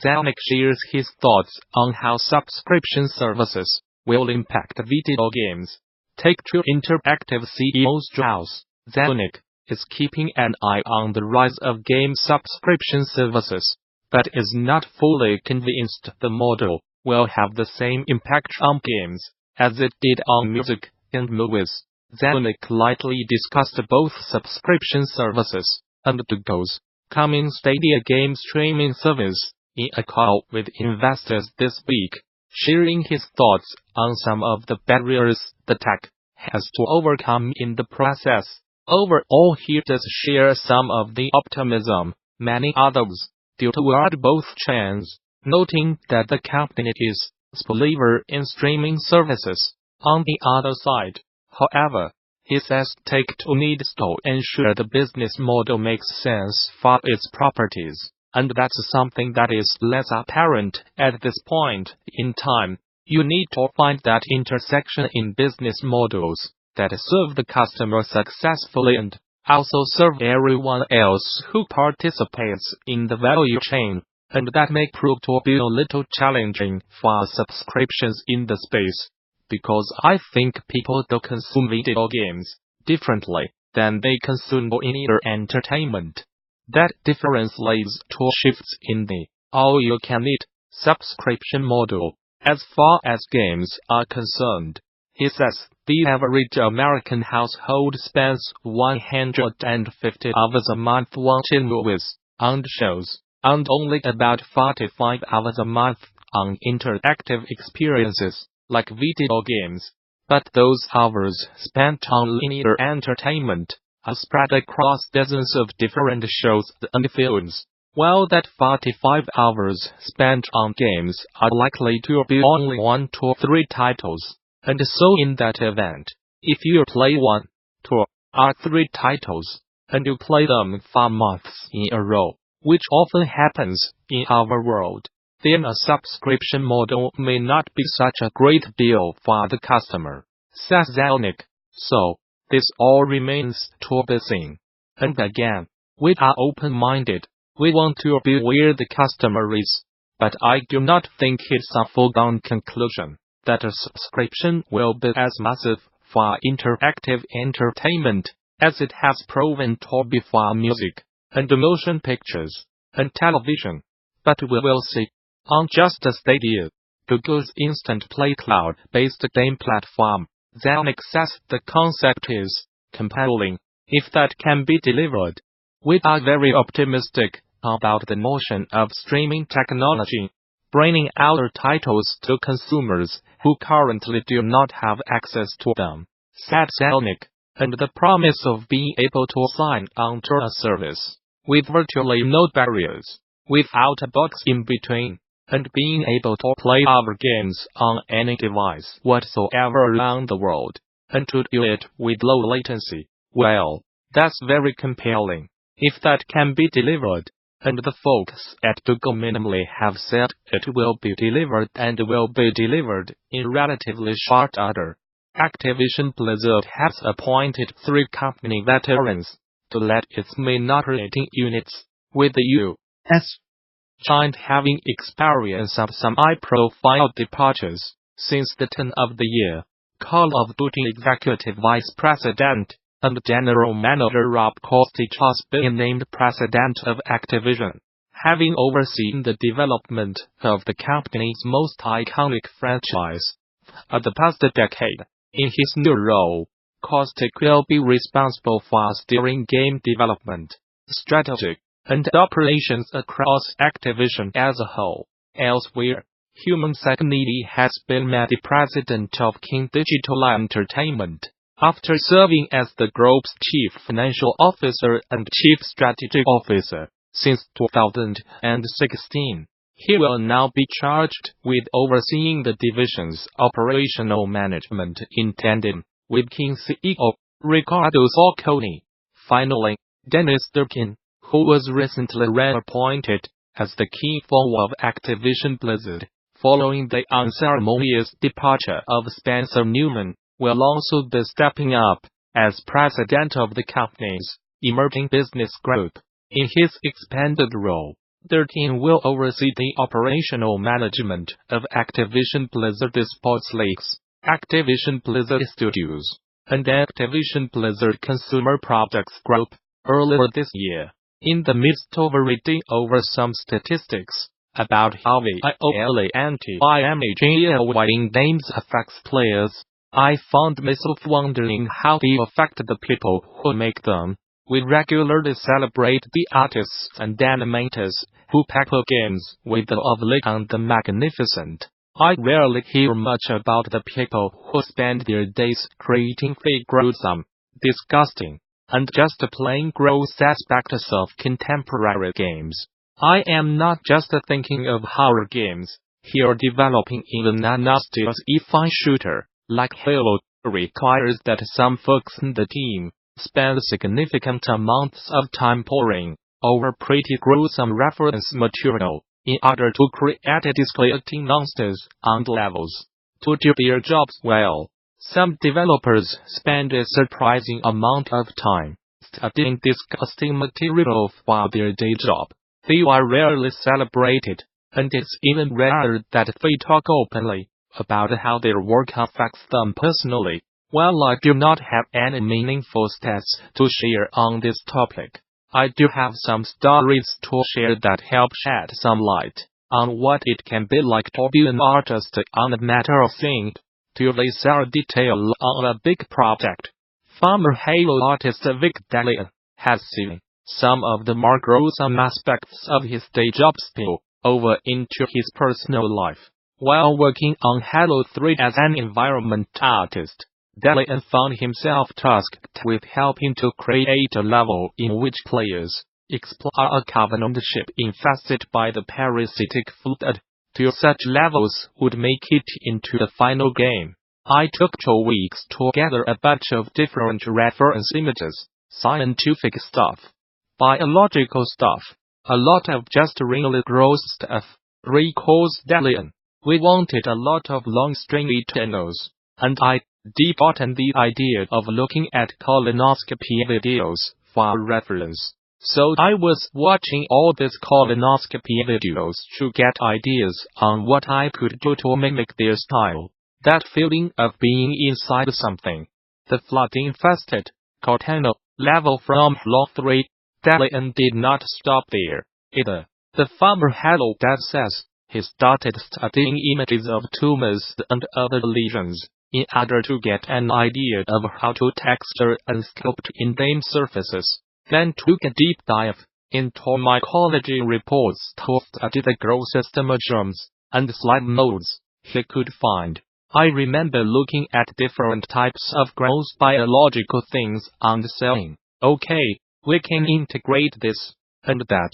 Zelnick shares his thoughts on how subscription services will impact video games. Take-Two Interactive CEO Strauss Zelnick is keeping an eye on the rise of game subscription services, but is not fully convinced the model will have the same impact on games as it did on music and movies. Zelnick lightly discussed both subscription services and Google's coming Stadia game streaming service in a call with investors this week, sharing his thoughts on some of the barriers the tech has to overcome in the process. Overall, he does share some of the optimism many others do toward both trends, noting that the company is a believer in streaming services. On the other side, however, he says Take-Two needs to ensure the business model makes sense for its properties, and that's something that is less apparent at this point in time. You need to find that intersection in business models that serve the customer successfully and also serve everyone else who participates in the value chain, and that may prove to be a little challenging for subscriptions in the space, because I think people do consume video games differently than they consume any other entertainment. That difference leads to shifts in the all-you-can-eat subscription model. As far as games are concerned, he says the average American household spends 150 hours a month watching movies and shows, and only about 45 hours a month on interactive experiences like video games. But those hours spent on linear entertainment are spread across dozens of different shows and films, while that 45 hours spent on games are likely to be only 1 to 3 titles. And so in that event, if you play 1, 2, or 3 titles, and you play them for months in a row, which often happens in our world, then a subscription model may not be such a great deal for the customer, says Zelnick. So, this all remains to be seen. And again, we are open-minded. We want to be where the customer is, but I do not think it's a foregone conclusion that a subscription will be as massive for interactive entertainment as it has proven to be for music, and motion pictures, and television. But we will see. On just Stadia, Google's instant play cloud-based game platform, Zelnick says the concept is compelling if that can be delivered. We are very optimistic about the notion of streaming technology, bringing our titles to consumers who currently do not have access to them, said Zelnick, and the promise of being able to sign on to a service with virtually no barriers, without a box in between, and being able to play our games on any device whatsoever around the world, and to do it with low latency. Well, that's very compelling if that can be delivered. And the folks at Google minimally have said it will be delivered and will be delivered in relatively short order. Activision Blizzard has appointed 3 company veterans to lead its main operating units, with the U.S. giant having experience of some high-profile departures since the turn of the year. Call of Duty Executive Vice President and General Manager Rob Kostich has been named President of Activision, having overseen the development of the company's most iconic franchise for the past decade. In his new role, Kostich will be responsible for steering game development, strategy, and operations across Activision as a whole. Elsewhere, Humam Sakhnini has been made president of King Digital Entertainment, after serving as the group's chief financial officer and chief strategy officer since 2016. He will now be charged with overseeing the division's operational management in tandem with King CEO Riccardo Zacconi. Finally, Dennis Durkin, who was recently reappointed as the key foe of Activision Blizzard, following the unceremonious departure of Spencer Neumann, will also be stepping up as president of the company's emerging business group. In his expanded role, Their team will oversee the operational management of Activision Blizzard Esports leagues, Activision Blizzard Studios, and Activision Blizzard Consumer Products Group. Earlier this year, in the midst of reading over some statistics about how the IOLA anti-imaging names affects players, I found myself wondering how they affect the people who make them. We regularly celebrate the artists and animators who pepper games with the lovely and the magnificent. I rarely hear much about the people who spend their days creating the gruesome, disgusting, and just plain gross aspects of contemporary games. I am not just thinking of horror games here. Developing even an austere sci-fi shooter like Halo requires that some folks in the team spend significant amounts of time poring over pretty gruesome reference material in order to create disquieting monsters and levels. To do their jobs well, some developers spend a surprising amount of time studying disgusting material while their day job. They are rarely celebrated, and it's even rarer that they talk openly about how their work affects them personally. While I do not have any meaningful stats to share on this topic, I do have some stories to share that help shed some light on what it can be like to be an artist on a matter of thing. To lay some detail on a big project, former Halo artist Vic DeLeon has seen some of the more gruesome aspects of his day job spill over into his personal life. While working on Halo 3 as an environment artist, DeLeon found himself tasked with helping to create a level in which players explore a Covenant ship infested by the parasitic Flood. Two such levels would make it into the final game. I took 2 weeks to gather a bunch of different reference images, scientific stuff, biological stuff, a lot of just really gross stuff, recalls DeLeon. We wanted a lot of long stringy tunnels, and I debated the idea of looking at colonoscopy videos for reference. So I was watching all these colonoscopy videos to get ideas on what I could do to mimic their style. That feeling of being inside something. The Flood-infested Cortana level from Halo 3, DeLeon did not stop there either. The former Halo dev says he started studying images of tumors and other lesions in order to get an idea of how to texture and sculpt in-game surfaces. Then took a deep dive into mycology reports to study the grossest mushrooms and slime molds he could find. I remember looking at different types of gross biological things and saying, okay, we can integrate this and that,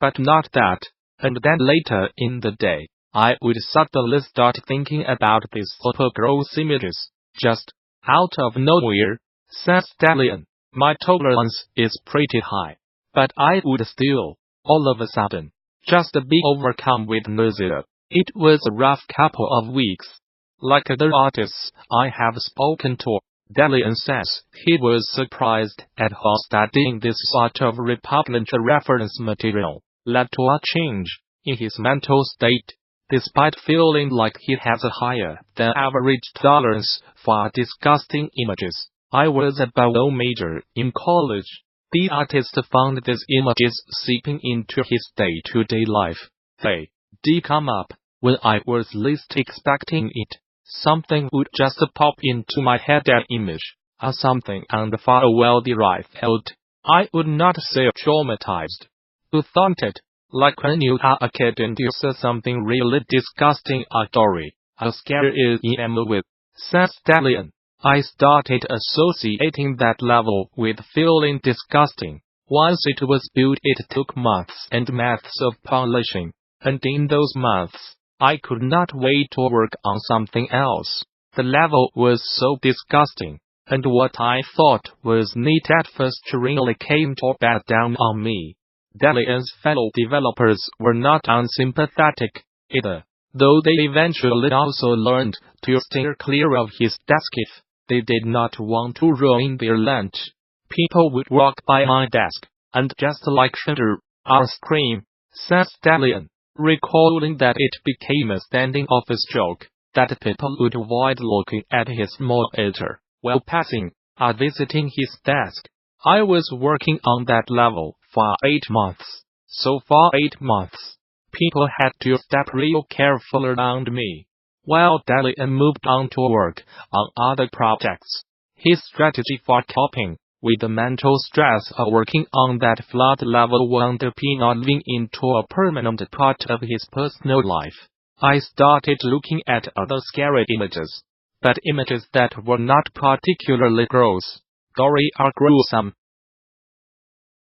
but not that. And then later in the day, I would suddenly start thinking about these super gross images, just out of nowhere, says DeLeon. My tolerance is pretty high, but I would still, all of a sudden, just be overcome with nausea. It was a rough couple of weeks. Like other artists I have spoken to, DeLeon says he was surprised at how studying this sort of repugnant reference material led to a change in his mental state. Despite feeling like he has a higher than average tolerance for disgusting images, I was a bio major in college. The artist found these images seeping into his day-to-day life. They did come up when I was least expecting it. Something would just pop into my head, an image or something, and for a well-derived felt, I would not say traumatized. You thought it, like when you are a kid and you saw something really disgusting or gory, or scary with, says DeLeon. I started associating that level with feeling disgusting. Once it was built, it took months and months of polishing, and in those months, I could not wait to work on something else. The level was so disgusting, and what I thought was neat at first really came to bear down on me. DeLeon's fellow developers were not unsympathetic either, though they eventually also learned to steer clear of his desk if they did not want to ruin their lunch. People would walk by my desk, and just like shudder or scream, says DeLeon, recalling that it became a standing office joke that people would avoid looking at his monitor while passing or visiting his desk. I was working on that level for 8 months. So for 8 months, people had to step real careful around me. While DeLeon moved on to work on other projects, his strategy for coping with the mental stress of working on that flood level wound up evolving into a permanent part of his personal life. I started looking at other scary images, but images that were not particularly gross, gory or gruesome,